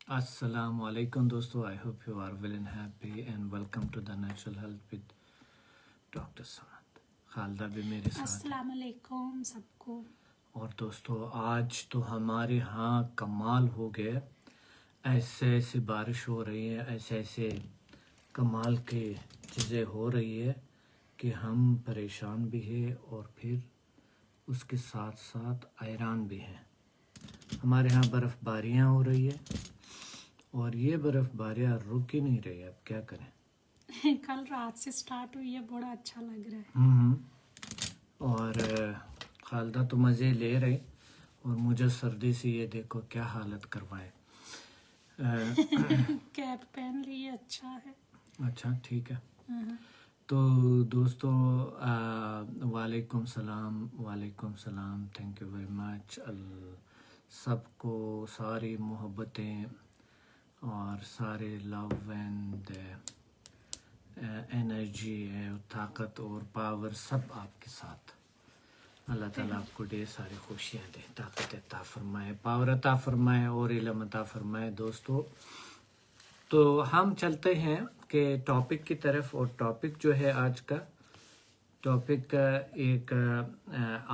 Assalamu alaikum dosto. I hope you are well and happy and welcome to the Natural Health with Dr. Sanat. Khaleda بھی میرے ساتھ السلام علیکم سب کو. اور دوستو آج تو ہمارے ہاں کمال ہو گیا. ایسے ایسے بارش ہو رہی ہے, ایسے ایسے کمال کی چیزیں ہو رہی ہے کہ ہم پریشان بھی ہیں اور پھر اس کے ساتھ ساتھ حیران بھی ہیں. ہمارے ہاں برف باریاں ہو رہی ہے اور یہ برف باریاں رک ہی نہیں رہی. اب کیا کریں. کل رات سے سٹارٹ ہوئی ہے, بڑا اچھا لگ رہا ہے. اور خالدہ تو مزے لے رہے اور مجھے سردی سے یہ دیکھو کیا حالت کروائے. کیپ پہن لی ہے, اچھا ہے. اچھا ٹھیک ہے. تو دوستو وعلیکم السلام. وعلیکم السلام. Thank you very much. سب کو ساری محبتیں اور سارے لو اینڈ انرجی ہے, طاقت اور پاور سب آپ کے ساتھ. اللہ تعالیٰ آپ کو ڈھیر ساری خوشیاں دے, طاقت عطا فرمائے, پاور عطا فرمائے اور علم عطا فرمائے. دوستو تو ہم چلتے ہیں کہ ٹاپک کی طرف. اور ٹاپک جو ہے آج کا ٹاپک ایک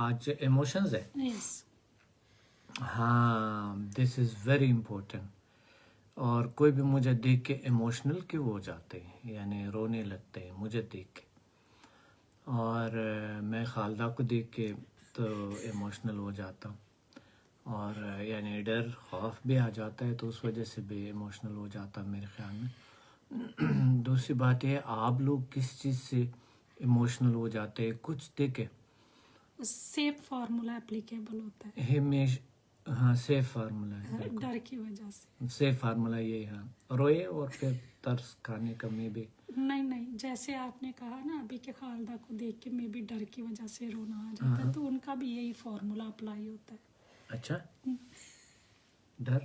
آج ایموشنز ہے. یس. ہاں دس از ویری امپورٹنٹ. اور کوئی بھی مجھے دیکھ کے ایموشنل کیوں ہو جاتے ہیں, یعنی رونے لگتے ہیں مجھے دیکھ کے. اور میں خالدہ کو دیکھ کے تو ایموشنل ہو جاتا ہوں, اور یعنی ڈر خوف بھی آ جاتا ہے تو اس وجہ سے بھی ایموشنل ہو جاتا میرے خیال میں. دوسری بات یہ, آپ لوگ کس چیز سے ایموشنل ہو جاتے ہیں؟ کچھ دیکھیں سیف فارمولا اپلیکیبل ہوتا ہے. ہمیشہ ہاں سیف فارمولا ہے. ڈر کی وجہ سے سیف فارمولا یہی ہے, روئے اور پھر ترس کھانے کا میں بھی. نہیں, جیسے آپ نے کہا نا ابھی کہ خالدہ کو دیکھ کے میں بھی ڈر کی وجہ سے رونا آ جاتا ہے, تو ان کا بھی یہی فارمولا اپلائی ہوتا ہے. اچھا ڈر.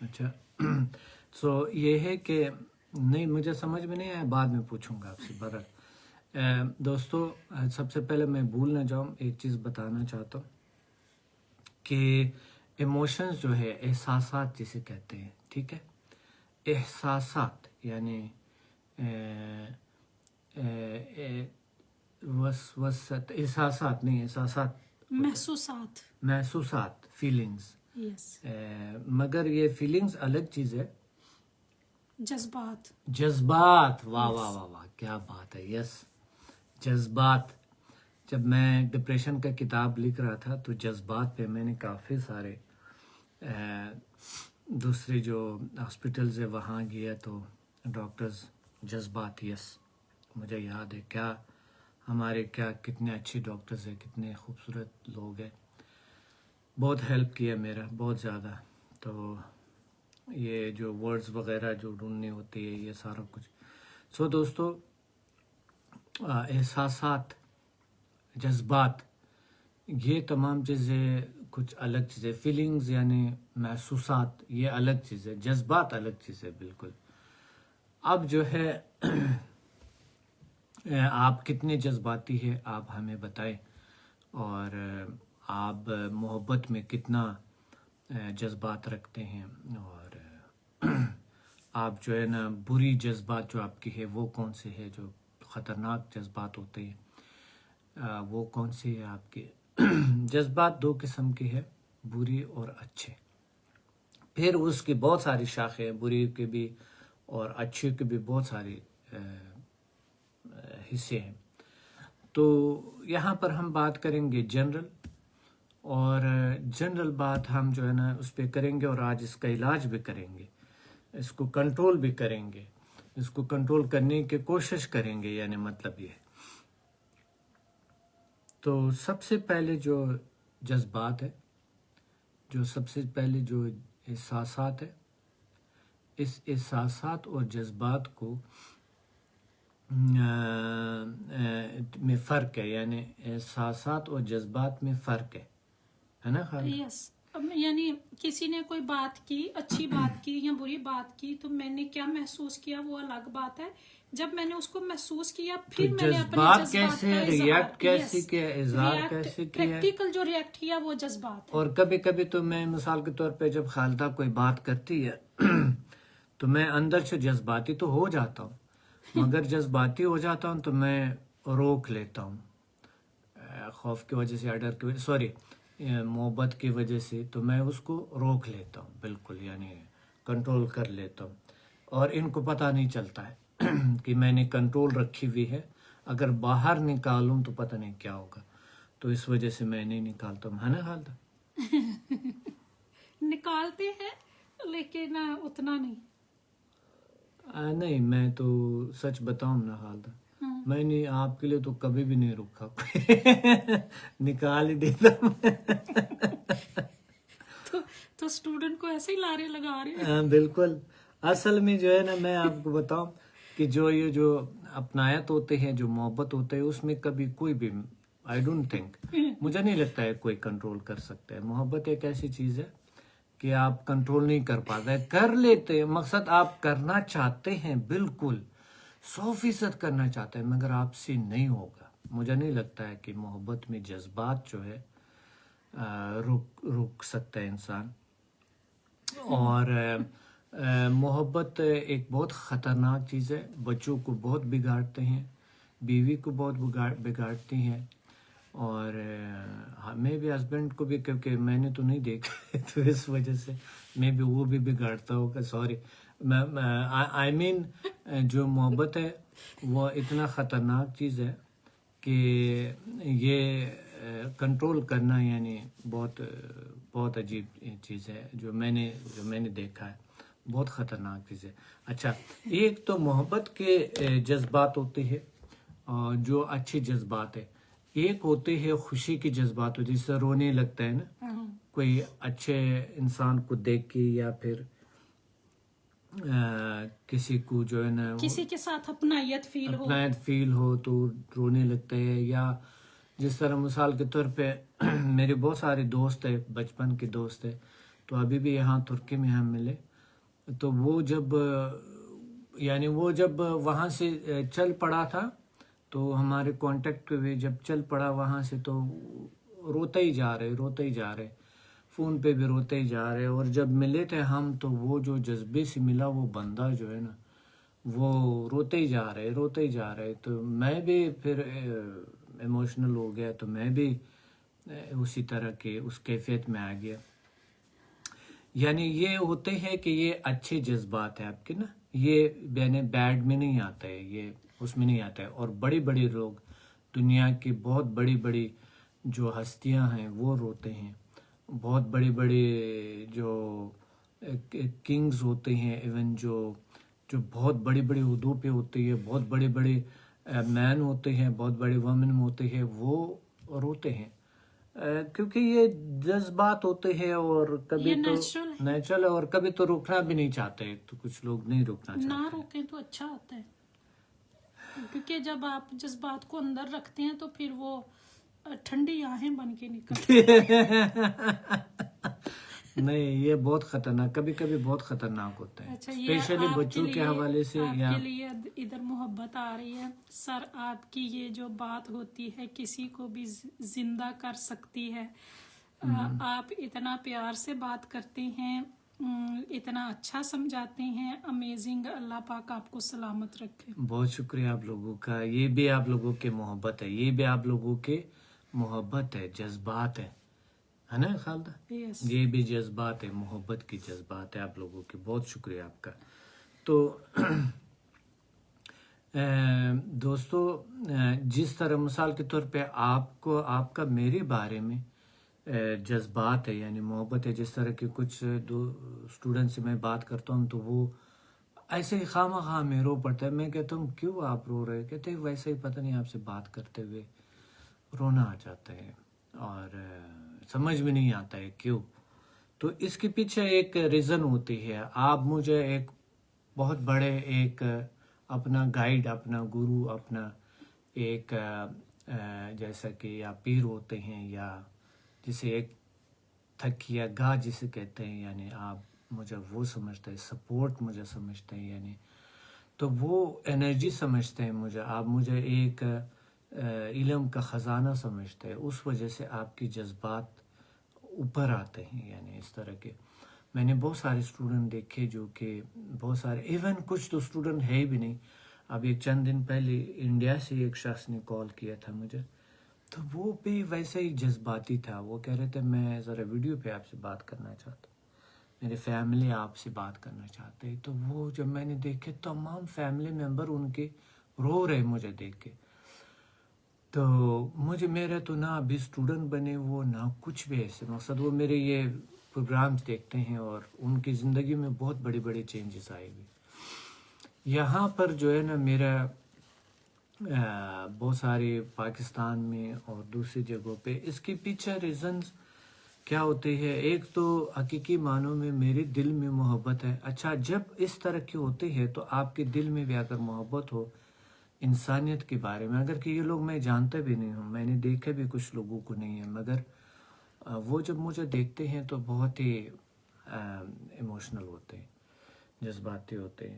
اچھا سو یہ ہے کہ نہیں, مجھے سمجھ میں نہیں آیا, بعد میں پوچھوں گا آپ سے. برر دوستو سب سے پہلے میں بھول نہ جاؤں, ایک چیز بتانا چاہتا ہوں کہ ایموشنز جو ہے احساسات جسے کہتے ہیں, ٹھیک ہے. احساسات یعنی احساسات نہیں, احساسات محسوسات فیلنگز. یس. مگر یہ فیلنگز الگ چیز ہے. جذبات. واہ واہ واہ واہ کیا بات ہے. یس جذبات. جب میں ڈپریشن کا کتاب لکھ رہا تھا تو جذبات پہ میں نے کافی سارے دوسرے جو ہاسپٹلز ہے وہاں گیا تو ڈاکٹرز جذبات. یس مجھے یاد ہے. کیا ہمارے کیا کتنے اچھے ڈاکٹرز ہیں, کتنے خوبصورت لوگ ہیں, بہت ہیلپ کیا میرا بہت زیادہ. تو یہ جو ورڈز وغیرہ جو ڈھونڈنی ہوتی ہے یہ سارا کچھ. سو دوستو احساسات جذبات یہ تمام چیزیں کچھ الگ چیزیں. فیلنگز یعنی محسوسات یہ الگ چیز ہے, جذبات الگ چیز ہے بالکل. اب جو ہے آپ کتنے جذباتی ہیں آپ ہمیں بتائیں, اور آپ محبت میں کتنا جذبات رکھتے ہیں, اور آپ جو ہے نا بری جذبات جو آپ کی ہے وہ کون سے ہے, جو خطرناک جذبات ہوتے ہیں وہ کون سے ہیں آپ کے. جذبات دو قسم کے ہیں, بری اور اچھے. پھر اس کی بہت ساری شاخیں ہیں, بری کے بھی اور اچھے کے بھی بہت سارے حصے ہیں. تو یہاں پر ہم بات کریں گے جنرل, اور جنرل بات ہم جو ہے نا اس پہ کریں گے, اور آج اس کا علاج بھی کریں گے, اس کو کنٹرول بھی کریں گے, اس کو کنٹرول کرنے کی کوشش کریں گے, یعنی مطلب یہ. تو سب سے پہلے جو جذبات ہے, جو سب سے پہلے جو احساسات ہے, اس احساسات اور جذبات کو میں فرق ہے, یعنی احساسات اور جذبات میں فرق ہے نا خالد. یس. یعنی کسی نے کوئی بات کی, اچھی بات کی یا بری بات کی, تو میں نے کیا محسوس کیا وہ الگ بات ہے. جب میں نے اس کو محسوس کیا تو پھر میں نے اپنے جذبات جذبات کیسے کا ریئیکٹ کیسے کیا، اظہار کیسے کیا؟ پریکٹیکل جو ریئیکٹ کیا وہ جذبات ہے. اور کبھی کبھی تو میں مثال کے طور پہ جب خالدہ کوئی بات کرتی ہے تو میں اندر سے جذباتی تو ہو جاتا ہوں، مگر جذباتی ہو جاتا ہوں تو میں روک لیتا ہوں، خوف کی وجہ سے یا ڈر کی وجہ سوری محبت کی وجہ سے، تو میں اس کو روک لیتا ہوں بالکل، یعنی کنٹرول کر لیتا ہوں. اور ان کو پتہ نہیں چلتا ہے کہ میں نے کنٹرول رکھی ہوئی ہے، اگر باہر نکالوں تو پتہ نہیں کیا ہوگا، تو اس وجہ سے میں نہیں نکالتا ہوں، ہے نا خالدہ؟ نکالتے ہیں لیکن اتنا نہیں. نہیں، میں تو سچ بتاؤں نا خالدہ، ہاں. میں نے آپ کے لیے تو کبھی بھی نہیں رکھا نکال ہی دیتا تو اسٹوڈنٹ کو ایسے ہی لارے لگا رہے ہیں. ہاں بالکل. اصل میں جو ہے نا، میں آپ کو بتاؤں کہ یہ جو اپنایت ہوتے ہیں، جو محبت ہوتے ہیں، اس میں کبھی کوئی بھی آئی ڈونٹ تھنک، مجھے نہیں لگتا ہے کوئی کنٹرول کر سکتا ہے. محبت ایک ایسی چیز ہے کہ آپ کنٹرول نہیں کر پاتے، کر لیتے، مقصد آپ کرنا چاہتے ہیں، بالکل 100% کرنا چاہتے ہیں، مگر آپ سے نہیں ہوگا. مجھے نہیں لگتا ہے کہ محبت میں جذبات جو ہے رک سکتا ہے انسان. اور محبت ایک بہت خطرناک چیز ہے، بچوں کو بہت بگاڑتے ہیں، بیوی کو بہت بگاڑتی ہیں، اور ہمیں بھی، ہسبینڈ کو بھی، کیونکہ میں نے تو نہیں دیکھا تو اس وجہ سے میں بھی وہ بھی بگاڑتا ہوگا. سوری، آئی مین جو محبت ہے وہ اتنا خطرناک چیز ہے کہ یہ کنٹرول کرنا یعنی بہت بہت عجیب چیز ہے، جو میں نے دیکھا ہے، بہت خطرناک چیز ہے. اچھا، ایک تو محبت کے جذبات ہوتے ہیں جو اچھے جذبات ہے، ایک ہوتے ہیں خوشی کے جذبات ہوتے ہیں، جس سے رونے لگتا ہے نا کوئی اچھے انسان کو دیکھ کے، یا پھر کسی کو جو ہے نا کسی کے ساتھ اپنائیت فیل ہو تو رونے لگتا ہے. یا جس طرح مثال کے طور پہ میرے بہت سارے دوست ہیں، بچپن کے دوست ہیں، تو ابھی بھی یہاں ترکی میں ہم ملے، تو وہ جب وہاں سے چل پڑا تھا تو ہمارے کانٹیکٹ پہ جب چل پڑا وہاں سے، تو روتے ہی جا رہے فون پہ بھی روتے ہی جا رہے. اور جب ملے تھے ہم تو وہ جو جذبے سے ملا وہ بندہ جو ہے نا، وہ روتے ہی جا رہے. تو میں بھی پھر ایموشنل ہو گیا، تو میں بھی اسی طرح کے اس کیفیت میں آ گیا. یعنی یہ ہوتے ہیں کہ یہ اچھے جذبات ہیں آپ کے نا، یہ یعنی بیڈ میں نہیں آتا ہے، یہ اس میں نہیں آتا ہے. اور بڑی بڑی لوگ، دنیا کی بہت بڑی بڑی جو ہستیاں ہیں وہ روتے ہیں، بہت بڑی بڑی جو کنگز ہوتے ہیں، ایون جو بہت بڑی بڑی عہدوں پہ ہوتی ہے، بہت بڑے بڑے مین ہوتے ہیں، بہت بڑے وومن ہوتے ہیں، وہ روتے ہیں کیونکہ یہ جذبات ہوتے ہیں. اور کبھی تو نیچرل ہے، اور کبھی تو رکنا بھی نہیں چاہتے، تو کچھ لوگ نہیں رکنا چاہتے. نہ روکیں تو اچھا ہوتا ہے، کیونکہ جب آپ جذبات کو اندر رکھتے ہیں تو پھر وہ ٹھنڈی آہیں بن کے نکلتے نہیں، یہ بہت خطرناک، کبھی کبھی بہت خطرناک ہوتا ہے، اسپیشلی بچوں کے حوالے سے. آپ کے لیے ادھر محبت آ رہی ہے سر، آپ کی یہ جو بات ہوتی ہے کسی کو بھی زندہ کر سکتی ہے. آپ اتنا پیار سے بات کرتے ہیں، اتنا اچھا سمجھاتے ہیں، امیزنگ. اللہ پاک آپ کو سلامت رکھے. بہت شکریہ آپ لوگوں کا. یہ بھی آپ لوگوں کے محبت ہے، یہ بھی آپ لوگوں کے محبت ہے، جذبات ہے نا خالدہ؟ یہ بھی جذبات ہے، محبت کی جذبات ہے آپ لوگوں کے. بہت شکریہ آپ کا. تو دوستو، جس طرح مثال کے طور پہ آپ کا میرے بارے میں جذبات ہے، یعنی محبت ہے، جس طرح کے کچھ اسٹوڈنٹ سے میں بات کرتا ہوں تو وہ ایسے ہی خواہ میں رو پڑتا ہے. میں کہتا ہوں کیوں آپ رو رہے؟ کہتے ہیں ویسے ہی پتہ نہیں آپ سے بات کرتے ہوئے رونا آ جاتا ہے، اور سمجھ بھی نہیں آتا ہے کیوں. تو اس کے پیچھے ایک ریزن ہوتی ہے. آپ مجھے ایک بہت بڑے ایک اپنا گائیڈ، اپنا گرو، اپنا ایک جیسا کہ یا پیر ہوتے ہیں، یا جسے ایک تھکیا گاہ جسے کہتے ہیں، یعنی آپ مجھے وہ سمجھتے ہیں، سپورٹ مجھے سمجھتے ہیں. یعنی تو وہ انرجی سمجھتے ہیں مجھے، آپ مجھے ایک علم کا خزانہ سمجھتے ہیں، اس وجہ سے آپ کی جذبات اوپر آتے ہیں. یعنی اس طرح کے میں نے بہت سارے اسٹوڈنٹ دیکھے جو کہ بہت سارے، ایون کچھ تو اسٹوڈنٹ ہے بھی نہیں. اب ایک چند دن پہلے انڈیا سے ایک شخص نے کال کیا تھا مجھے، تو وہ بھی ویسے ہی جذباتی تھا. وہ کہہ رہے تھے میں ذرا ویڈیو پہ آپ سے بات کرنا چاہتا ہوں، میرے فیملی آپ سے بات کرنا چاہتے ہیں. تو وہ جب میں نے دیکھے تمام فیملی ممبر ان کے رو رہے مجھے دیکھ کے. تو مجھے میرے تو نہ ابھی اسٹوڈنٹ بنے وہ، نہ کچھ بھی ایسے. مقصد وہ میرے یہ پروگرامز دیکھتے ہیں اور ان کی زندگی میں بہت بڑی بڑی چینجز آئے گی. یہاں پر جو ہے نا میرا بہت سارے پاکستان میں اور دوسری جگہوں پہ اس کے پیچھے ریزنز کیا ہوتے ہیں. ایک تو حقیقی معنوں میں میرے دل میں محبت ہے. اچھا، جب اس طرح کی ہوتے ہیں تو آپ کے دل میں بھی اگر محبت ہو انسانیت کے بارے میں، اگر کہ یہ لوگ میں جانتا بھی نہیں ہوں، میں نے دیکھا بھی کچھ لوگوں کو نہیں ہے، مگر وہ جب مجھے دیکھتے ہیں تو بہت ہی ایموشنل ہوتے ہیں، جذباتی ہوتے ہیں.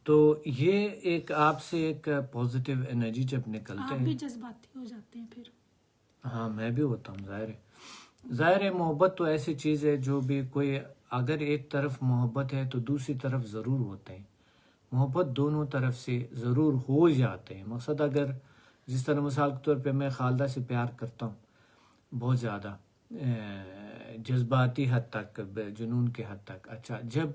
تو یہ ایک آپ سے ایک پازیٹیو انرجی جب نکلتے آپ ہیں. بھی جذباتی ہو جاتے ہیں پھر. ہاں میں بھی ہوتا ہوں، ظاہر ہے. محبت تو ایسی چیز ہے جو بھی کوئی، اگر ایک طرف محبت ہے تو دوسری طرف ضرور ہوتے ہیں. محبت دونوں طرف سے ضرور ہو جاتے ہیں. مقصد اگر جس طرح مثال کے طور پہ میں خالدہ سے پیار کرتا ہوں بہت زیادہ، جذباتی حد تک، جنون کے حد تک. اچھا، جب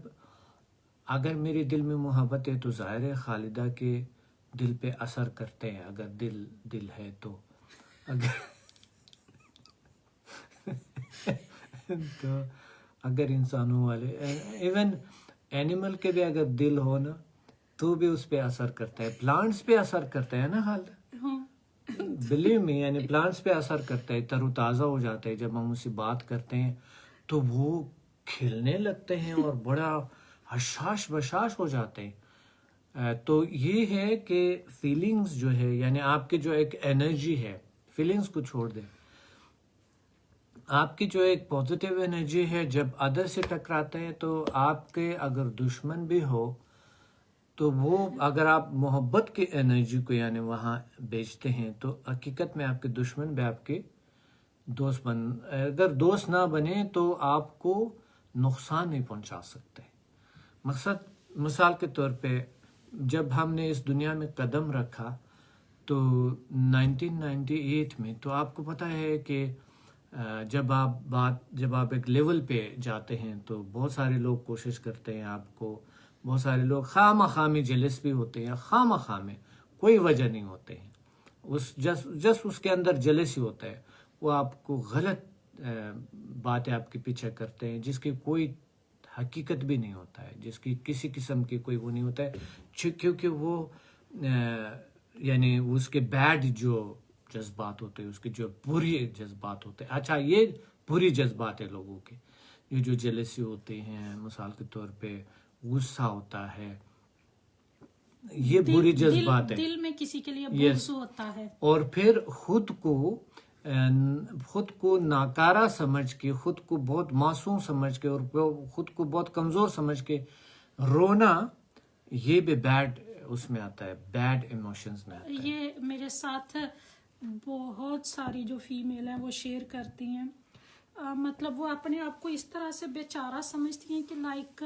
اگر میرے دل میں محبت ہے تو ظاہر ہے خالدہ کے دل پہ اثر کرتے ہیں، اگر دل ہے تو. تو اگر انسانوں والے، ایون اینیمل کے بھی اگر دل ہو نا تو بھی اس پہ اثر کرتا ہے. پلانٹس پہ اثر کرتا ہے نا خالدہ، بلیو میں، یعنی پلانٹس پہ اثر کرتا ہے، تر و تازہ ہو جاتا ہے. جب ہم اس سے بات کرتے ہیں تو وہ کھلنے لگتے ہیں اور بڑا حشاش بشاش ہو جاتے ہیں. تو یہ ہے کہ فیلنگز جو ہے، یعنی آپ کی جو ایک انرجی ہے، فیلنگز کو چھوڑ دیں، آپ کی جو ایک پازیٹیو انرجی ہے جب ادر سے ٹکراتا ہے تو آپ کے اگر دشمن بھی ہو تو وہ، اگر آپ محبت کی انرجی کو یعنی وہاں بیچتے ہیں تو حقیقت میں آپ کے دشمن بھی آپ کے دوست اگر دوست نہ بنے تو آپ کو نقصان نہیں پہنچا سکتے. مقصد مثال کے طور پہ جب ہم نے اس دنیا میں قدم رکھا تو 1998 میں، تو آپ کو پتہ ہے کہ جب آپ ایک لیول پہ جاتے ہیں تو بہت سارے لوگ کوشش کرتے ہیں آپ کو، بہت سارے لوگ خواہ میں جلس بھی ہوتے ہیں، خواہ میں کوئی وجہ نہیں ہوتے ہیں، اس کے اندر جلس ہی ہوتا ہے. وہ آپ کو غلط باتیں آپ کے پیچھے کرتے ہیں جس کی کوئی حقیقت بھی نہیں ہوتا ہے، جس کی کسی قسم کی کوئی وہ نہیں ہوتا ہے، کیونکہ وہ یعنی اس کے بیڈ جو جذبات ہوتے ہیں، اس کے جو بری جذبات ہوتے ہیں. اچھا، یہ بری جذبات ہے لوگوں کے، یہ جو جیلسی ہوتے ہیں، مثال کے طور پہ غصہ ہوتا ہے، یہ بری جذبات ہے. دل میں کسی کے لیے بغض ہوتا ہے، اور پھر خود کو ناکارہ سمجھ کے، خود کو بہت معصوم سمجھ کے اور خود کو بہت کمزور سمجھ کے رونا، یہ بھی بیڈ اس میں آتا ہے، بیڈ ایموشنز میں آتا ہے. یہ میرے ساتھ بہت ساری جو فیمیل ہیں وہ شیئر کرتی ہیں. مطلب وہ اپنے آپ کو اس طرح سے بیچارہ سمجھتی ہیں کہ لائک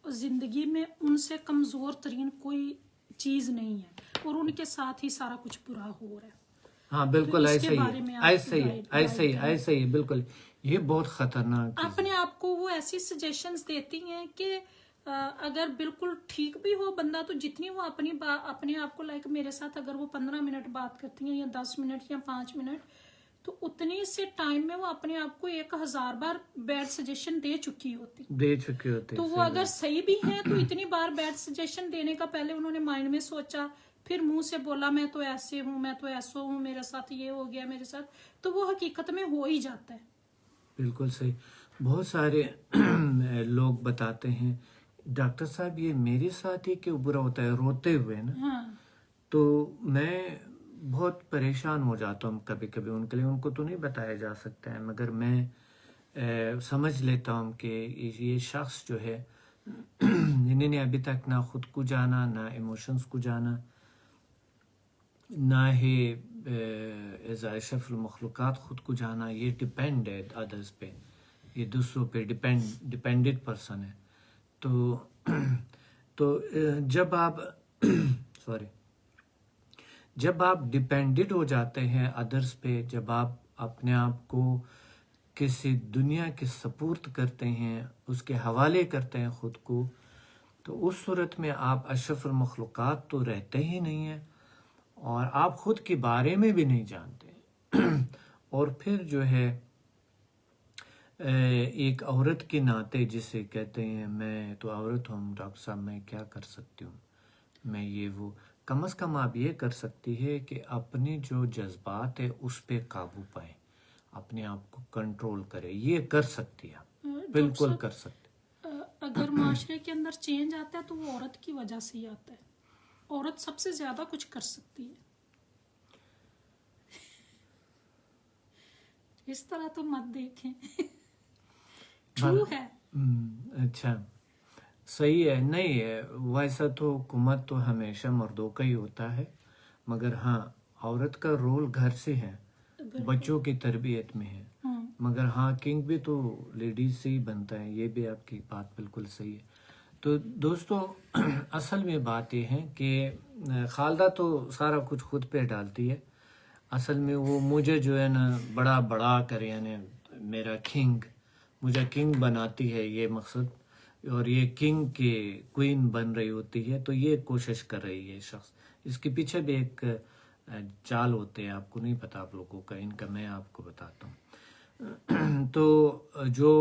زندگی میں ان سے کمزور ترین کوئی چیز نہیں ہے اور ان کے ساتھ ہی سارا کچھ برا ہو رہا ہے. ہاں بالکل ایسا ہی بالکل. یہ بہت خطرناک چیز اپنے آپ کو وہ ایسی سجیشنز دیتی ہیں کہ اگر بالکل ٹھیک بھی ہو بندہ تو جتنی وہ اپنے آپ کو لائک میرے ساتھ اگر وہ 15 منٹ بات کرتی ہیں یا 10 منٹ یا 5 منٹ تو اتنی سے ٹائم میں وہ اپنے آپ کو 1000 بار بیڈ سجیشن دے چکی ہوتی. تو وہ اگر صحیح بھی ہے تو اتنی بار بیڈ سجیشن دینے کا پہلے انہوں نے مائنڈ میں سوچا، پھر منہ سے بولا میں تو ایسے ہوں، میں تو ایسا ہوں، میرے ساتھ یہ ہو گیا، میرے ساتھ، تو وہ حقیقت میں ہو ہی جاتا ہے. بالکل صحیح. بہت سارے لوگ بتاتے ہیں ڈاکٹر صاحب یہ میرے ساتھ ہی کیوں برا ہوتا ہے، روتے ہوئے نا. تو میں بہت پریشان ہو جاتا ہوں کبھی کبھی ان کے لیے. ان کو تو نہیں بتایا جا سکتا ہے، مگر میں سمجھ لیتا ہوں کہ یہ شخص جو ہے انہوں نے ابھی تک نہ خود کو جانا، نہ ایموشنز کو جانا، نہ ہی ایز اشرف المخلوقات خود کو جانا. یہ ڈپینڈ ہے ادرس پہ، یہ دوسروں پہ ڈپینڈڈ پرسن ہے. تو جب آپ جب آپ ڈپینڈڈ ہو جاتے ہیں ادرس پہ، جب آپ اپنے آپ کو کسی دنیا کے سپرد کرتے ہیں، اس کے حوالے کرتے ہیں خود کو، تو اس صورت میں آپ اشرف المخلوقات تو رہتے ہی نہیں ہیں، اور آپ خود کے بارے میں بھی نہیں جانتے. اور پھر جو ہے ایک عورت کے ناطے جسے کہتے ہیں میں تو عورت ہوں ڈاکٹر صاحب، میں کیا کر سکتی ہوں، میں یہ وہ، کم از کم آپ یہ کر سکتی ہے کہ اپنے جو جذبات ہے اس پہ قابو پائیں، اپنے آپ کو کنٹرول کرے. یہ کر سکتی ہے، بالکل کر سکتے. اگر معاشرے کے اندر چینج آتا ہے تو وہ عورت کی وجہ سے ہی آتا ہے. عورت سب سے زیادہ کچھ کر سکتی ہے. اس طرح تو مت دیکھیں. ٹرو ہے. اچھا صحیح ہے. نہیں ہے ویسا تو حکومت تو ہمیشہ مردوں کا ہی ہوتا ہے، مگر ہاں عورت کا رول گھر سے ہے، بچوں کی تربیت میں ہے. مگر ہاں کنگ بھی تو لیڈیز سے ہی بنتا ہے. یہ بھی آپ کی بات بالکل صحیح ہے. تو دوستو اصل میں بات یہ ہے کہ خالدہ تو سارا کچھ خود پہ ڈالتی ہے. اصل میں وہ مجھے جو ہے نا بڑا کر، یعنی میرا کنگ، مجھے کنگ بناتی ہے یہ مقصد، اور یہ کنگ کی کوئین بن رہی ہوتی ہے. تو یہ کوشش کر رہی ہے شخص. اس کے پیچھے بھی ایک چال ہوتے ہیں، آپ کو نہیں پتا، آپ لوگوں کا، ان کا میں آپ کو بتاتا ہوں. تو جو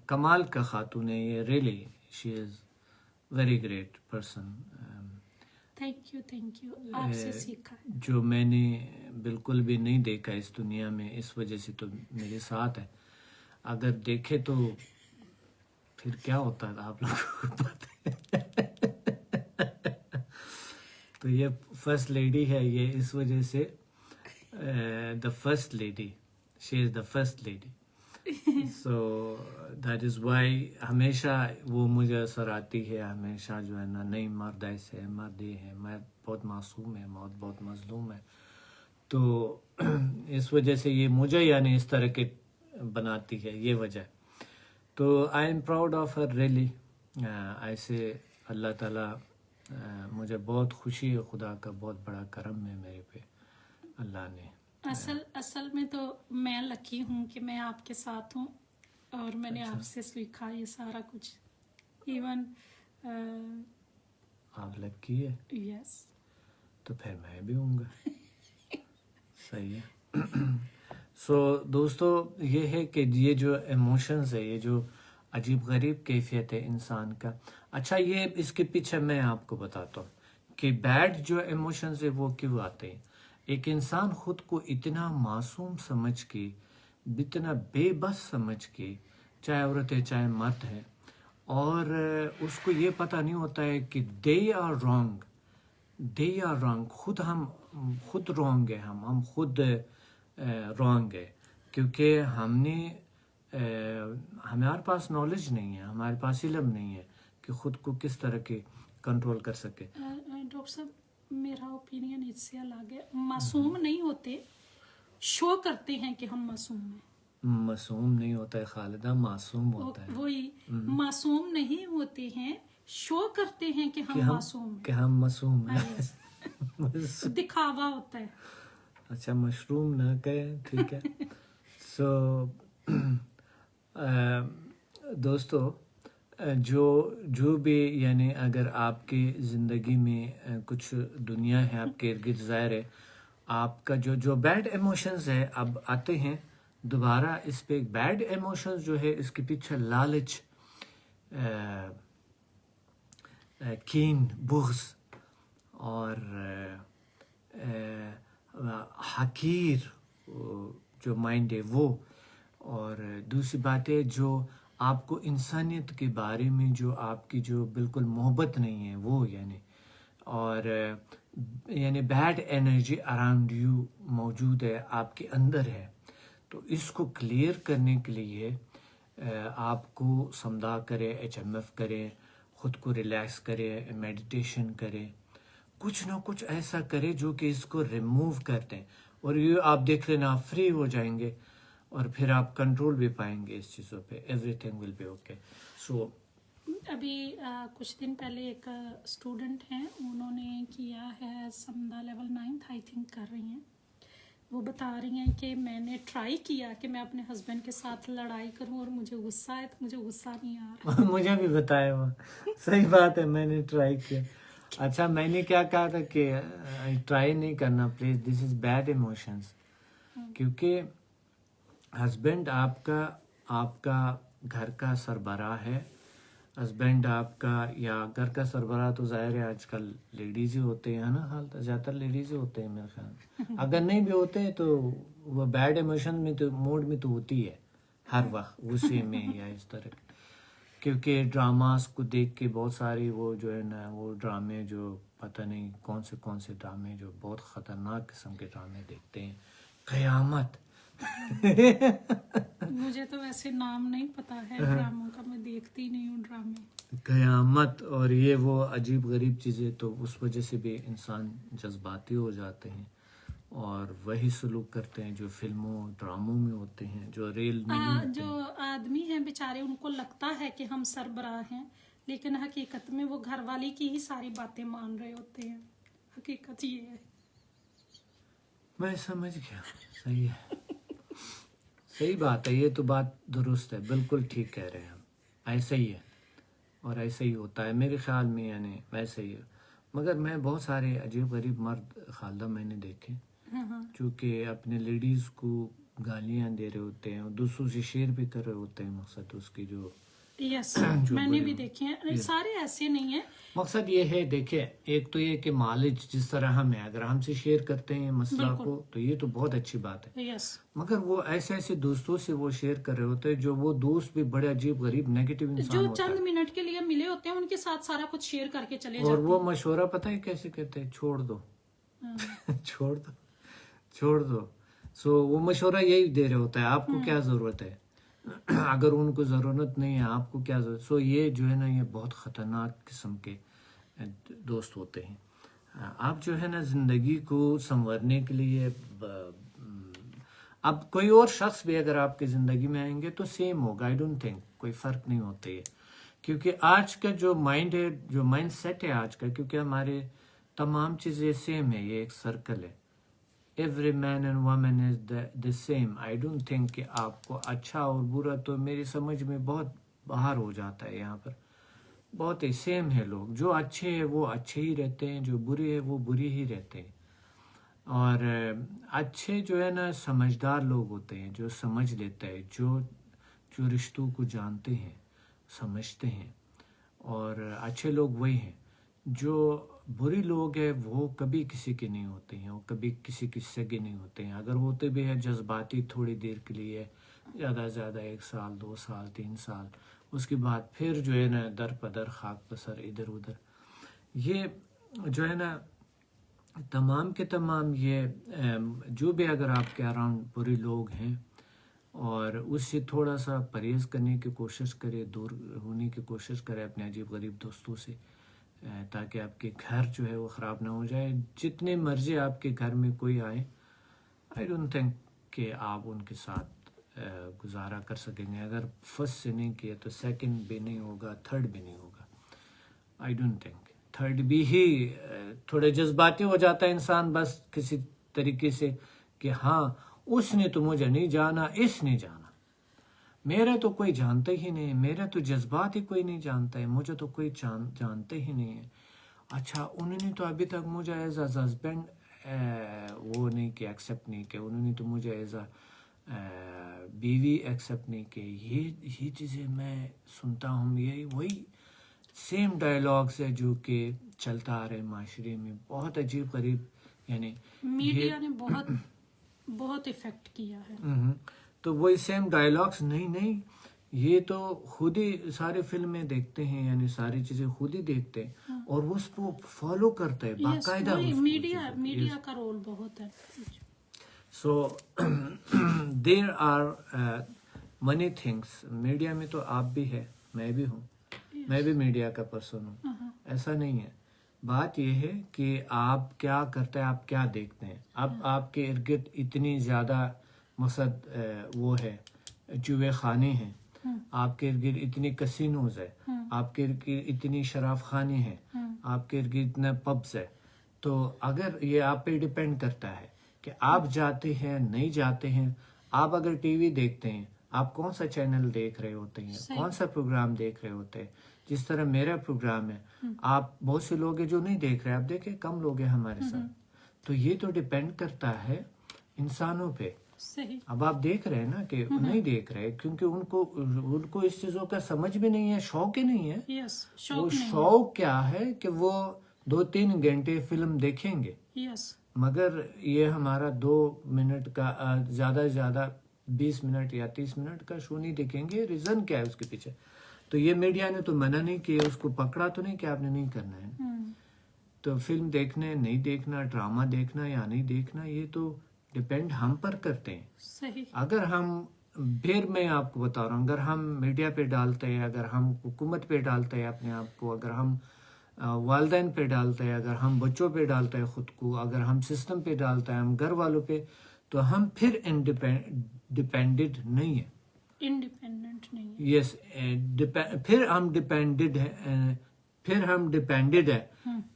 کمال کا خاتون ہے، یہ really she is very great person. Thank you. آپ سے سیکھا. جو میں نے بالکل بھی نہیں دیکھا اس دنیا میں، اس وجہ سے تو میرے ساتھ ہے. اگر دیکھے تو پھر کیا ہوتا ہے آپ لوگوں کو پتہ ہے. تو یہ فرسٹ لیڈی ہے، یہ اس وجہ سے the first lady, she is the first lady. So that is why ہمیشہ وہ مجھے اثر آتی ہے، ہمیشہ جو ہے نا نہیں مرد ایسے ہے، مرد یہ ہے، میں بہت معصوم ہے، بہت مظلوم ہے. تو اس وجہ سے یہ مجھے یعنی اس طرح کے بناتی ہے، یہ وجہ. تو I am proud of her really. ایسے اللہ تعالیٰ مجھے بہت خوشی ہے، خدا کا بہت بڑا کرم ہے میرے پہ اللہ نے. اصل میں تو میں لکی ہوں کہ میں آپ کے ساتھ ہوں، اور میں نے آپ سے سیکھا یہ سارا کچھ. ایون آپ لکی ہے. یس. تو پھر میں بھی ہوں گا. صحیح ہے. سو دوستو یہ ہے کہ یہ جو ایموشنز ہے، یہ جو عجیب غریب کیفیت ہے انسان کا. اچھا یہ اس کے پیچھے میں آپ کو بتاتا ہوں کہ بیڈ جو ایموشنز ہے وہ کیوں آتے ہیں. ایک انسان خود کو اتنا معصوم سمجھ کے، اتنا بے بس سمجھ کے، چاہے عورت ہے چاہے مرد ہے، اور اس کو یہ پتہ نہیں ہوتا ہے کہ دے آر رانگ. خود رانگ ہے، ہم خود رانگ ہے، کیونکہ ہمارے پاس نالج نہیں ہے، ہمارے پاس علم نہیں ہے کہ خود کو کس طرح کے کنٹرول کر سکے. ڈاکٹر صاحب میرا اوپینین اس سے الگ ہے. معصوم نہیں ہوتے، شو کرتے ہیں کہ ہم معصوم ہیں. معصوم نہیں ہوتا ہے خالدہ، معصوم ہوتا ہے. وہی معصوم نہیں ہوتے ہیں، شو کرتے ہیں کہ ہم معصوم ہیں، کہ ہم معصوم ہیں. دکھاوا ہوتا ہے. اچھا مشروم نہ کہیں، ٹھیک ہے. سو دوستو جو بھی یعنی اگر آپ کی زندگی میں کچھ دنیا ہے آپ کے ارد گرد ظاہر ہے، آپ کا جو بیڈ ایموشنز ہے اب آتے ہیں دوبارہ اس پہ. بیڈ ایموشنز جو ہے اس کے پیچھے لالچ، کین، بغض اور حقیر جو مائنڈ ہے وہ، اور دوسری بات ہے جو آپ کو انسانیت کے بارے میں جو آپ کی جو بالکل محبت نہیں ہے وہ، یعنی اور یعنی بیڈ انرجی اراؤنڈ یو موجود ہے، آپ کے اندر ہے. تو اس کو کلیئر کرنے کے لیے آپ کو سمدھا کرے, HMF کرے, خود کو ریلیکس کرے, میڈیٹیشن کرے, کچھ نہ کچھ ایسا کرے جو کہ اس کو ریموو کر دیں, اور یہ آپ دیکھ لینا آپ فری ہو جائیں گے, اور پھر آپ کنٹرول بھی پائیں گے اس چیزوں پہ. Everything will be okay. So ابھی کچھ دن پہلے ایک اسٹوڈنٹ ہیں, انہوں نے کیا ہے سمدھا لیول 9 آئی تھنک کر رہی ہیں. وہ بتا رہی ہیں کہ میں نے ٹرائی کیا کہ میں اپنے ہسبینڈ کے ساتھ لڑائی کروں اور مجھے غصہ ہے, تو مجھے غصہ نہیں آ رہا. مجھے بھی بتایا وہ صحیح بات ہے, میں نے ٹرائی کیا. اچھا, میں نے کیا کہا تھا کہ ٹرائی نہیں کرنا please, this is bad emotions, کیونکہ ہسبینڈ آپ کا گھر کا سربراہ ہے. ہسبینڈ آپ کا یا گھر کا سربراہ تو ظاہر ہے آج کل لیڈیز ہی ہوتے ہیں نا, حال زیادہ تر لیڈیز ہی ہوتے ہیں میرے خیال. اگر نہیں بھی ہوتے تو وہ بیڈ ایموشن میں تو موڈ میں تو ہوتی ہے ہر وقت, غصے میں یا اس طرح. کیونکہ ڈراماز کو دیکھ کے بہت ساری وہ جو ہے نا وہ ڈرامے جو پتہ نہیں کون سے ڈرامے جو بہت خطرناک قسم کے ڈرامے دیکھتے ہیں. قیامت مجھے تو ویسے نام نہیں پتا ہے ڈراموں کا, میں دیکھتی نہیں ہوں ڈرامے. قیامت اور یہ وہ عجیب غریب چیزیں, تو اس وجہ سے بھی انسان جذباتی ہو جاتے ہیں اور وہی سلوک کرتے ہیں جو فلموں ڈراموں میں ہوتے ہیں, جو ریل میں نہیں ہوتے. جو آدمی ہیں بیچارے, ان کو لگتا ہے کہ ہم سربراہ ہیں, لیکن حقیقت میں وہ گھر والی کی ہی ساری باتیں مان رہے ہوتے ہیں. حقیقت یہ ہے. میں سمجھ گیا, صحیح ہے, صحیح بات ہے, یہ تو بات درست ہے, بالکل ٹھیک کہہ رہے ہیں ہم. ایسا ہی ہے اور ایسا ہی ہوتا ہے میرے خیال میں, یعنی ویسے ہی. مگر میں بہت سارے عجیب غریب مرد خالدہ میں نے دیکھے جو کہ اپنے لیڈیز کو گالیاں دے رہے ہوتے ہیں اور دوسروں سے شیئر بھی کر رہے ہوتے ہیں. مقصد اس کی جو یس میں نے بھی دیکھے ہیں, سارے ایسے نہیں ہیں. مقصد یہ ہے, دیکھیں ایک تو یہ کہ مالج جس طرح ہم ہیں, اگر ہم سے شیئر کرتے ہیں مسئلہ کو تو یہ تو بہت اچھی بات ہے. یس, مگر وہ ایسے دوستوں سے وہ شیئر کر رہے ہوتے ہیں جو وہ دوست بھی بڑے عجیب غریب نیگیٹو انسان جو ہوتا ہے, چند منٹ کے لیے ملے ہوتے ہیں ان کے ساتھ سارا کچھ شیئر کر کے چلے اور جاتے وہ مشورہ پتہ ہے کیسے کہتے ہیں, چھوڑ دو چھوڑ دو. سو وہ مشورہ یہی دے رہے ہوتا ہے, آپ کو کیا ضرورت ہے, اگر ان کو ضرورت نہیں ہے آپ کو کیا ضرورت. سو یہ جو ہے نا یہ بہت خطرناک قسم کے دوست ہوتے ہیں. آپ جو ہے نا زندگی کو سنورنے کے لیے, اب کوئی اور شخص بھی اگر آپ کی زندگی میں آئیں گے تو سیم ہوگا, آئی ڈونٹ تھنک کوئی فرق نہیں ہوتے ہے. کیونکہ آج کا جو مائنڈ ہے, جو مائنڈ سیٹ ہے آج کا, کیونکہ ہمارے تمام چیزیں سیم ہے, یہ ایک سرکل ہے. Every man and woman is the same. I don't think کہ آپ کو اچھا اور برا, تو میری سمجھ میں بہت باہر ہو جاتا ہے. یہاں پر بہت ہی سیم ہے لوگ, جو اچھے ہیں وہ اچھے ہی رہتے ہیں, جو برے ہیں وہ برے ہی رہتے ہیں. اور اچھے جو ہے نا سمجھدار لوگ ہوتے ہیں, جو سمجھ لیتے ہیں, جو رشتوں کو جانتے ہیں, سمجھتے ہیں. اور اچھے لوگ وہی ہیں. جو بری لوگ ہیں وہ کبھی کسی کے نہیں ہوتے ہیں, وہ کبھی کسی کی سگے نہیں ہوتے ہیں. اگر ہوتے بھی ہیں جذباتی تھوڑی دیر کے لیے, زیادہ سے زیادہ 1 سال 2 سال 3 سال, اس کے بعد پھر جو ہے نا در پدر خاک پسر ادھر ادھر. یہ جو ہے نا تمام کے تمام یہ جو بھی اگر آپ کے اراؤنڈ برے لوگ ہیں, اور اس سے تھوڑا سا پرہیز کرنے کی کوشش کرے, دور ہونے کی کوشش کرے اپنے عجیب غریب دوستوں سے, تاکہ آپ کے گھر جو ہے وہ خراب نہ ہو جائے. جتنے مرضی آپ کے گھر میں کوئی آئے, آئی ڈونٹ تھنک کہ آپ ان کے ساتھ گزارا کر سکیں گے. اگر فرسٹ سے نہیں کیا تو سیکنڈ بھی نہیں ہوگا, تھرڈ بھی نہیں ہوگا. آئی ڈونٹ تھنک تھرڈ بھی ہی تھوڑے جذباتی ہو جاتا ہے انسان بس کسی طریقے سے, کہ ہاں اس نے تو مجھے نہیں جانا, اس نے جانا, میرا تو کوئی جانتا ہی نہیں, میرا تو جذبات ہی کوئی نہیں جانتا ہے, مجھے تو کوئی جانتے ہی نہیں ہے. اچھا انہوں نے تو ابھی تک مجھے ایز اے ہسبینڈ وہ نہیں کیا, ایکسیپٹ نہیں کیا, انہوں نے تو مجھے ایز اے بیوی ایکسیپٹ نہیں کی. یہ چیزیں میں سنتا ہوں, یہی وہی سیم ڈائلاگس ہے جو کہ چلتا آ رہا ہے معاشرے میں, بہت عجیب غریب. یعنی میڈیا نے بہت افیکٹ کیا ہے. تو وہی سیم ڈائلاگس, نہیں یہ تو خود ہی سارے فلمیں دیکھتے ہیں, یعنی ساری چیزیں خود ہی دیکھتے ہیں اور وہ اس کو فالو کرتا ہے باقاعدہ. میڈیا کا رول بہت ہے. So there are many things. Media میں تو آپ بھی ہے، میں بھی ہوں، میں بھی میڈیا کا پرسن ہوں، ایسا نہیں ہے. بات یہ ہے کہ آپ کیا کرتے ہیں، آپ کیا دیکھتے ہیں. اب آپ کے ارد گرد اتنی زیادہ مقصد وہ ہے جوے خانے ہیں، آپ کے ارد گرد اتنی کسینوز ہے، آپ کے ارد گرد اتنی شراب خانے ہیں، آپ کے ارد گرد اتنا پبس ہے. تو اگر یہ آپ پہ ڈیپینڈ کرتا ہے کہ آپ جاتے ہیں نہیں جاتے ہیں. آپ اگر ٹی وی دیکھتے ہیں، آپ کون سا چینل دیکھ رہے ہوتے ہیں، کون سا پروگرام دیکھ رہے ہوتے ہیں. جس طرح میرا پروگرام ہے، آپ بہت سے لوگ ہیں جو نہیں دیکھ رہے، آپ دیکھیں کم لوگ ہیں ہمارے ساتھ. تو یہ تو ڈیپینڈ کرتا ہے انسانوں پہ. صحیح. اب آپ دیکھ رہے ہیں نا کہ نہیں دیکھ رہے کیونکہ ان کو اس چیزوں کا سمجھ بھی نہیں ہے، شوق ہی نہیں ہے. یس. وہ شوق نہیں. شوق کیا ہے کہ وہ 2-3 گھنٹے فلم دیکھیں گے، یس. مگر یہ ہمارا 2 منٹ کا زیادہ سے زیادہ 20 منٹ یا 30 منٹ کا شو نہیں دیکھیں گے. ریزن کیا ہے اس کے پیچھے؟ تو یہ میڈیا نے تو منع نہیں کیا، اس کو پکڑا تو نہیں کہ آپ نے نہیں کرنا ہے. تو فلم دیکھنا نہیں دیکھنا، ڈرامہ دیکھنا یا نہیں دیکھنا، یہ تو ڈیپینڈ ہم پر کرتے ہیں. صحیح. اگر ہم پھر میں آپ کو بتا رہا ہوں، اگر ہم میڈیا پہ ڈالتے ہیں، اگر ہم حکومت پہ ڈالتے ہیں اپنے آپ کو، اگر ہم والدین پہ ڈالتے ہیں، اگر ہم بچوں پہ ڈالتے ہیں خود کو، اگر ہم سسٹم پہ ڈالتے ہیں، ہم گھر والوں پہ، تو ہم پھر ڈیپینڈڈ نہیں ہیں. انڈیپینڈنٹ نہیں ہے. یس. پھر ہم ڈیپینڈڈ ہے،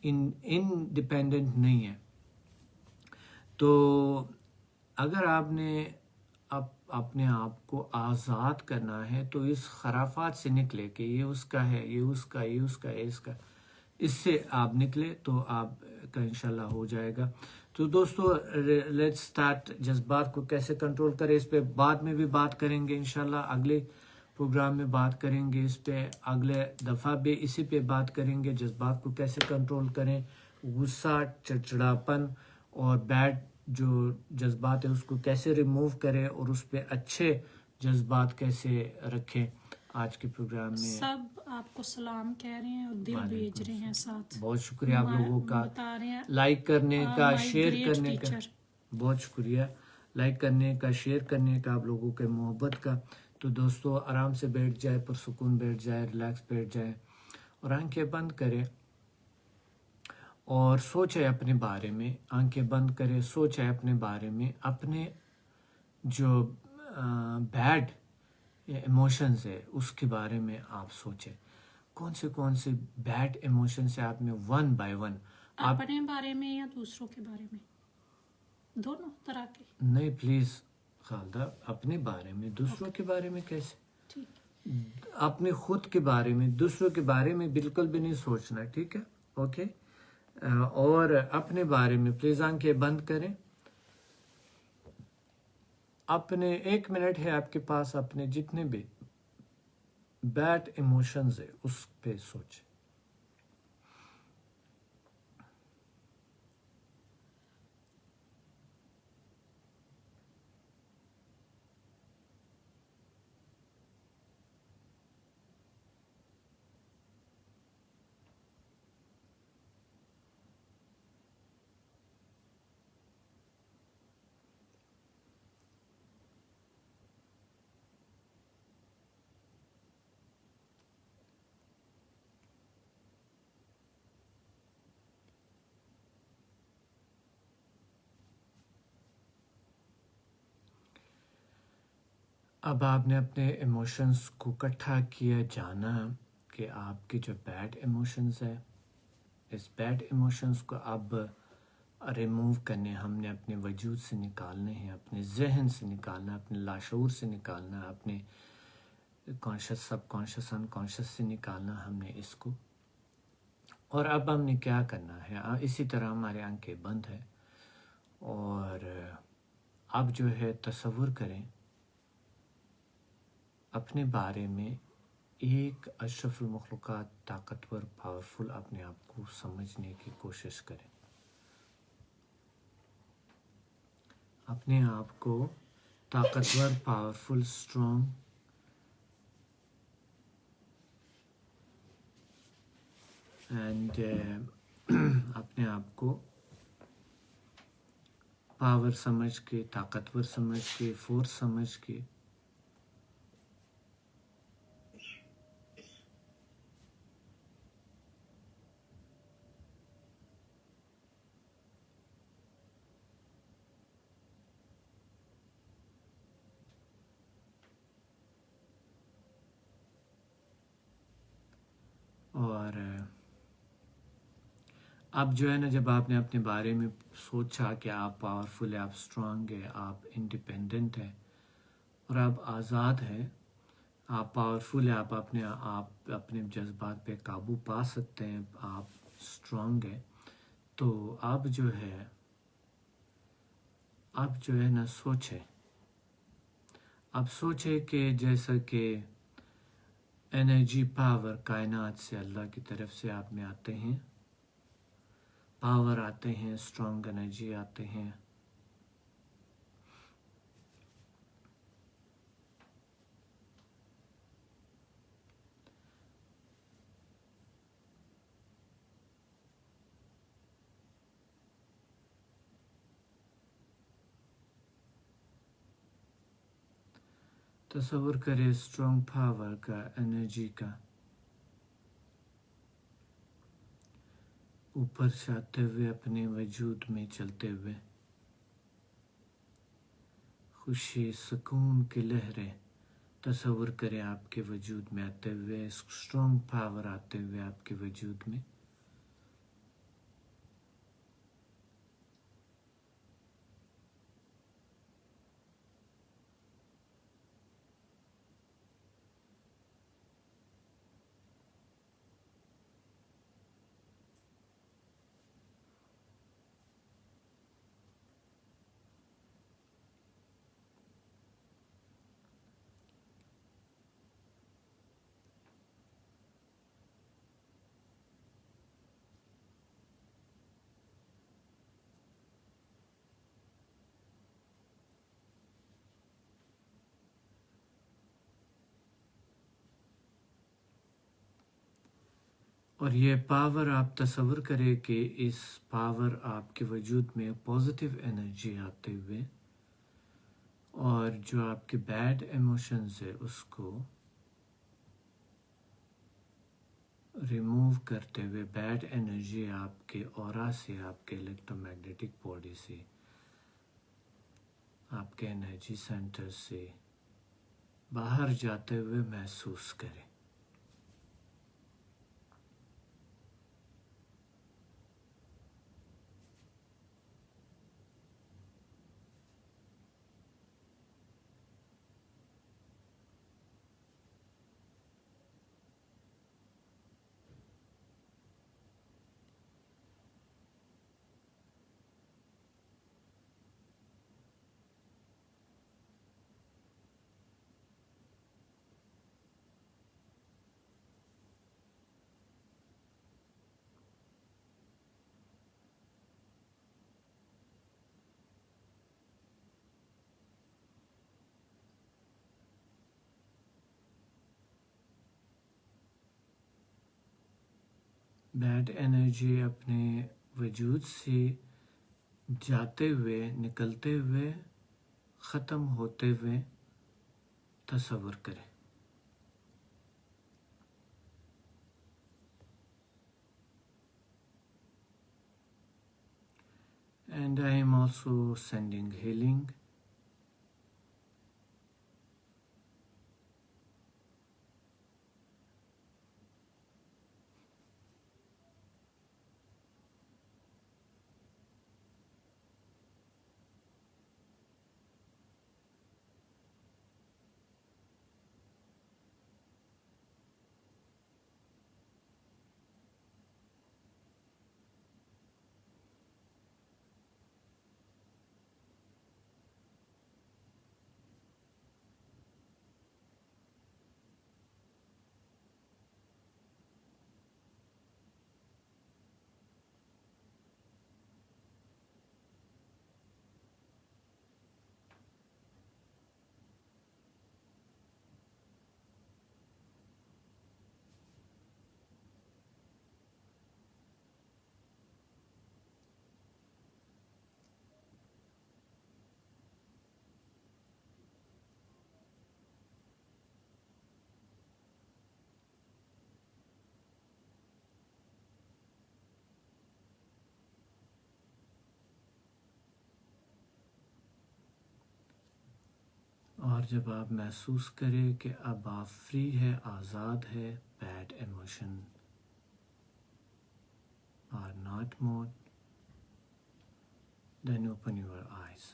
انڈیپینڈنٹ نہیں ہے. تو اگر آپ نے اپنے آپ کو آزاد کرنا ہے تو اس خرافات سے نکلے کہ یہ اس کا ہے، یہ اس کا، یہ اس کا، یہ اس کا، اس سے آپ نکلے تو آپ کا انشاءاللہ ہو جائے گا. تو دوستو لیٹس سٹارٹ. جذبات کو کیسے کنٹرول کریں، اس پہ بعد میں بھی بات کریں گے انشاءاللہ. اگلے پروگرام میں بات کریں گے اس پہ، اگلے دفعہ بھی اسی پہ بات کریں گے. جذبات کو کیسے کنٹرول کریں، غصہ، چڑچڑاپن اور بیڈ جو جذبات ہے اس کو کیسے ریموو کریں، اور اس پہ اچھے جذبات کیسے رکھیں. آج کے پروگرام میں سب آپ کو سلام کہہ رہے ہیں اور دل بھیج رہے ہیں ساتھ. بہت شکریہ آپ لوگوں کا بتا رہے ہیں لائک کرنے کا، my شیئر great کرنے کا. teacher. بہت شکریہ لائک کرنے کا، شیئر کرنے کا، آپ لوگوں کے محبت کا. تو دوستو آرام سے بیٹھ جائے، پرسکون بیٹھ جائے، ریلیکس بیٹھ جائے اور آنکھیں بند کرے اور سوچے اپنے بارے میں. آنکھیں بند کرے، سوچے اپنے بارے میں، اپنے جو بیڈ ایموشنز ہے اس کے بارے میں آپ سوچیں. کون سے بیڈ ایموشنز ہیں آپ میں، 1 by 1. اپنے بارے میں یا دوسروں کے بارے میں، دونوں طرح کے. نہیں پلیز خالدہ، اپنے بارے میں. دوسروں کے بارے میں کیسے؟ ٹھیک. اپنے خود کے بارے میں، دوسروں کے بارے میں بالکل بھی نہیں سوچنا. ٹھیک ہے، اوکے. اور اپنے بارے میں پلیز آنکھیں بند کریں. اپنے 1 منٹ ہے آپ کے پاس، اپنے جتنے بھی بیڈ ایموشنز ہے اس پہ سوچیں. اب آپ نے اپنے ایموشنز کو اکٹھا کیا، جانا کہ آپ کے جو بیڈ ایموشنز ہے، اس بیڈ ایموشنز کو اب ریموو کرنے، ہم نے اپنے وجود سے نکالنے ہیں، اپنے ذہن سے نکالنا ہے، اپنے لاشعور سے نکالنا ہے، اپنے کانشس، سب کانشس، ان کانشس سے نکالنا ہم نے اس کو. اور اب ہم نے کیا کرنا ہے، اسی طرح ہمارے آنکھیں بند ہے اور اب جو ہے تصور کریں اپنے بارے میں ایک اشرف المخلوقات، طاقتور، پاورفل اپنے آپ کو سمجھنے کی کوشش کریں. اپنے آپ کو طاقتور، پاورفل، اسٹرانگ اینڈ اپنے آپ کو پاور سمجھ کے، طاقتور سمجھ کے، فورس سمجھ کے اور اب جو ہے نا جب آپ نے اپنے بارے میں سوچا کہ آپ پاورفل ہے، آپ اسٹرانگ ہے، آپ انڈیپینڈنٹ ہے اور آپ آزاد ہے، آپ پاورفل ہے، آپ اپنے جذبات پہ قابو پا سکتے ہیں، آپ اسٹرانگ ہے، تو آپ جو ہے نا آپ سوچیں کہ جیسا کہ انرجی پاور کائنات سے، اللہ کی طرف سے آپ میں آتے ہیں، پاور آتے ہیں، اسٹرانگ انرجی آتے ہیں، تصور کرے اسٹرانگ پاور کا، انرجی کا اوپر سے آتے ہوئے اپنے وجود میں چلتے ہوئے، خوشی سکون کی لہریں تصور کریں آپ کے وجود میں آتے ہوئے، اسٹرانگ پاور آتے ہوئے آپ کے وجود میں، اور یہ پاور آپ تصور کریں کہ اس پاور آپ کے وجود میں پازیٹیو انرجی آتے ہوئے، اور جو آپ کے بیڈ ایموشنز ہے اس کو ریموو کرتے ہوئے، بیڈ انرجی آپ کے اورا سے، آپ کے الیکٹرو میگنیٹک باڈی سے، آپ کے انرجی سینٹر سے باہر جاتے ہوئے محسوس کریں۔ بیڈ انرجی اپنے وجود سے جاتے ہوئے، نکلتے ہوئے، ختم ہوتے ہوئے تصور کریں۔ And I am also sending healing اور جب آپ محسوس کریں کہ اب آپ فری ہے، آزاد ہے bad emotion are not moved, then open your eyes.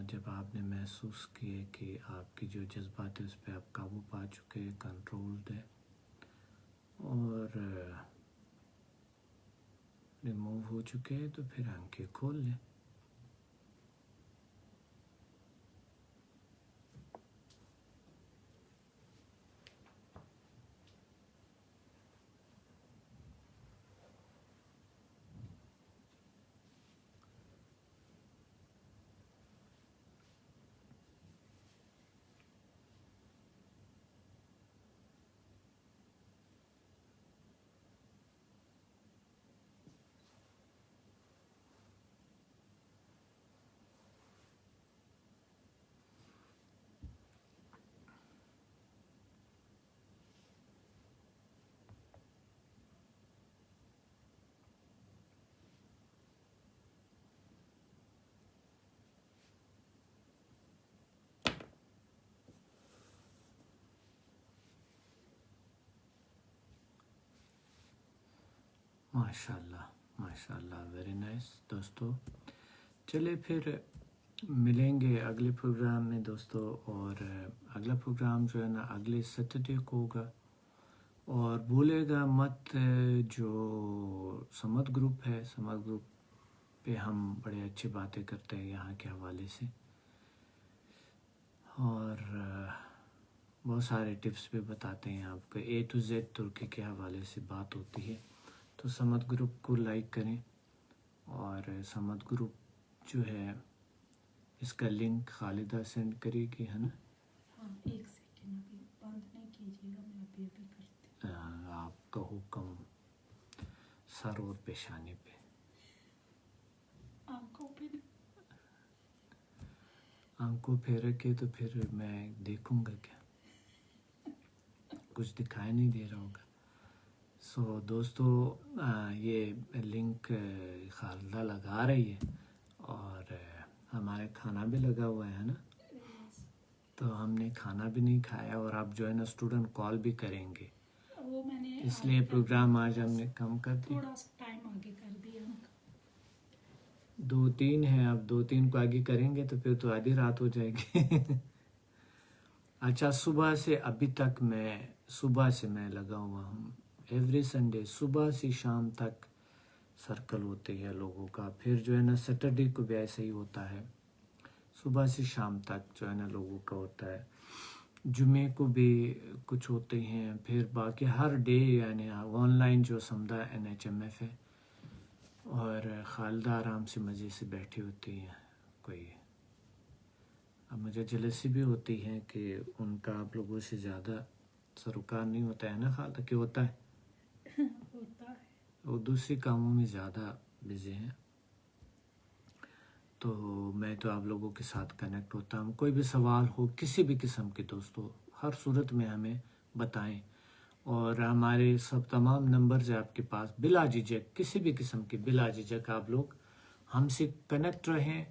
جب آپ نے محسوس کیے کہ آپ کی جو جذبات ہے اس پہ آپ قابو پا چکے، کنٹرولڈ ہے اور ریموو ہو چکے ہیں، تو پھر آنکھیں کھول لیں. ماشاء اللہ ماشاء اللہ، ویری نائس. دوستو چلے پھر ملیں گے اگلے پروگرام میں دوستو، اور اگلا پروگرام جو ہے نا اگلے سیٹرڈے کو ہوگا. اور بھولے گا مت جو سمت گروپ ہے، سمت گروپ پہ ہم بڑے اچھی باتیں کرتے ہیں یہاں کے حوالے سے، اور بہت سارے ٹپس بھی بتاتے ہیں آپ کو. A to Z ترکی کے حوالے سے بات ہوتی ہے. تو سمت گروپ کو لائک کریں، اور سمت گروپ جو ہے اس کا لنک خالدہ سینڈ کرے گی، ہے نا؟ ہاں، ایک سیکنڈ ابھی بند نہیں کیجیے گا، میں ابھی کرتی ہوں. آپ کا حکم سر اور پیشانی پہ. آنکھوں پہ رکھے تو پھر میں دیکھوں گا کیا، کچھ دکھائی نہیں دے رہا ہوگا. سو دوستو یہ لنک خالدہ لگا رہی ہے، اور ہمارے کھانا بھی لگا ہوا ہے نا، تو ہم نے کھانا بھی نہیں کھایا، اور آپ جو ہے نا اسٹوڈنٹ کال بھی کریں گے، وہ میں نے اس لیے پروگرام آج ہم نے کم کر دیا. تھوڑا سا ٹائم آگے کر دیا. 2-3 ہیں، اب 2-3 کو آگے کریں گے تو پھر تو آدھی رات ہو جائے گی. اچھا، صبح سے ابھی تک صبح سے میں لگا ہوا ہوں. ایوری سنڈے صبح سے شام تک سرکل ہوتے ہیں لوگوں کا. پھر جو ہے نا سیٹرڈے کو بھی ایسا ہی ہوتا ہے، صبح سے شام تک جو ہے نا لوگوں کا ہوتا ہے. جمعے کو بھی کچھ ہوتے ہیں، پھر باقی ہر ڈے یعنی آن لائن جو سمدہ NHMF ہے. اور خالدہ آرام سے مزے سے بیٹھی ہوتی ہیں. کوئی اب مجھے جلسی بھی ہوتی ہے کہ ان کا آپ لوگوں سے زیادہ سروکار نہیں ہوتا ہے نا خالدہ، کہ ہوتا ہے؟ ہوتا ہے. وہ دوسری کاموں میں زیادہ بزی ہیں. تو میں تو آپ لوگوں کے ساتھ کنیکٹ ہوتا ہوں. کوئی بھی سوال ہو کسی بھی قسم کے دوستو، ہر صورت میں ہمیں بتائیں. اور ہمارے تمام نمبرز ہیں آپ کے پاس، بلا جھجک کسی بھی قسم کے، بلا جھجک آپ لوگ ہم سے کنیکٹ رہیں،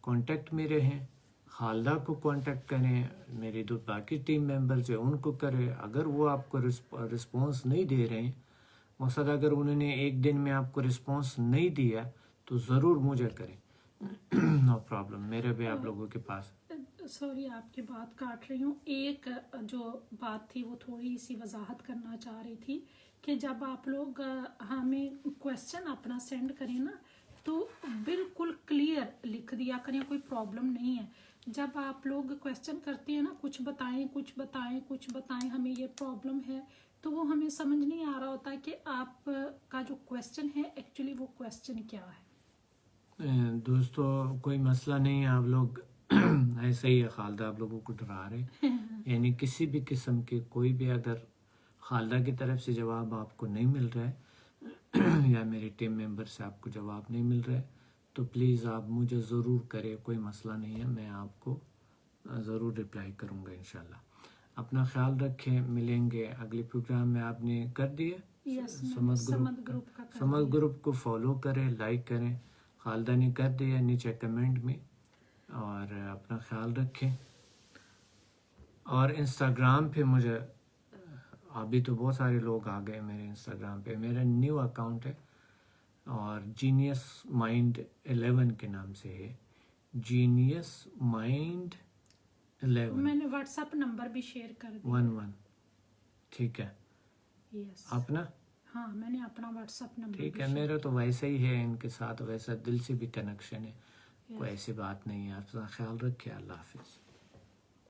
کانٹیکٹ میں رہیں. خالدہ کو کانٹیکٹ کریں، میرے دو باقی ٹیم ممبرز ہیں ان کو کریں. اگر وہ آپ کو رسپانس نہیں دے رہے ہیں، مقصد اگر انہوں نے ایک دن میں آپ کو رسپانس نہیں دیا تو ضرور مجھے کریں. نو پرابلم، میرے بھی آپ لوگوں کے پاس. سوری آپ کی بات کاٹ رہی ہوں. ایک جو بات تھی وہ تھوڑی سی وضاحت کرنا چاہ رہی تھی کہ جب آپ لوگ ہمیں کویسچن اپنا سینڈ کریں نا تو بالکل کلیئر لکھ دیا کریں، کوئی پرابلم نہیں ہے. جب آپ لوگ کویسچن کرتے ہیں نا کچھ بتائیں ہمیں یہ پرابلم ہے، تو وہ ہمیں سمجھ نہیں آ رہا ہوتا کہ آپ کا جو کویسچن ہے ایکچولی وہ کویسچن کیا ہے. دوستو کوئی مسئلہ نہیں ہے، آپ لوگ ایسے ہی ہے، خالدہ آپ لوگوں کو ڈرا رہے. یعنی کسی بھی قسم کے کوئی بھی اگر خالدہ کی طرف سے جواب آپ کو نہیں مل رہا ہے یا میرے ٹیم ممبر سے آپ کو جواب نہیں مل رہا ہے تو پلیز آپ مجھے ضرور کریں، کوئی مسئلہ نہیں ہے، میں آپ کو ضرور رپلائی کروں گا انشاءاللہ. اپنا خیال رکھیں، ملیں گے اگلے پروگرام میں. آپ نے کر دیا سمت گروپ کو فالو کریں، لائک کریں. خالدہ نے کر دیا نیچے کمنٹ میں. اور اپنا خیال رکھیں. اور انسٹاگرام پہ مجھے ابھی تو بہت سارے لوگ آ گئے میرے انسٹاگرام پہ. میرا نیو اکاؤنٹ ہے اور جینیس مائنڈ 11 کے نام سے ہے. جینیس مائنڈ 11 میں نے واٹس ایپ نمبر بھی شیئر کر دیا. 11 ٹھیک ہے. یس اپنا ہاں میں نے اپنا واٹس ایپ نمبر ٹھیک بھی ہے. میرا تو ویسے ہی ہے ان کے ساتھ, ویسا دل سے بھی کنیکشن ہے, Yes. کوئی ایسی بات نہیں ہے. آپ کا خیال رکھیے. اللہ حافظ.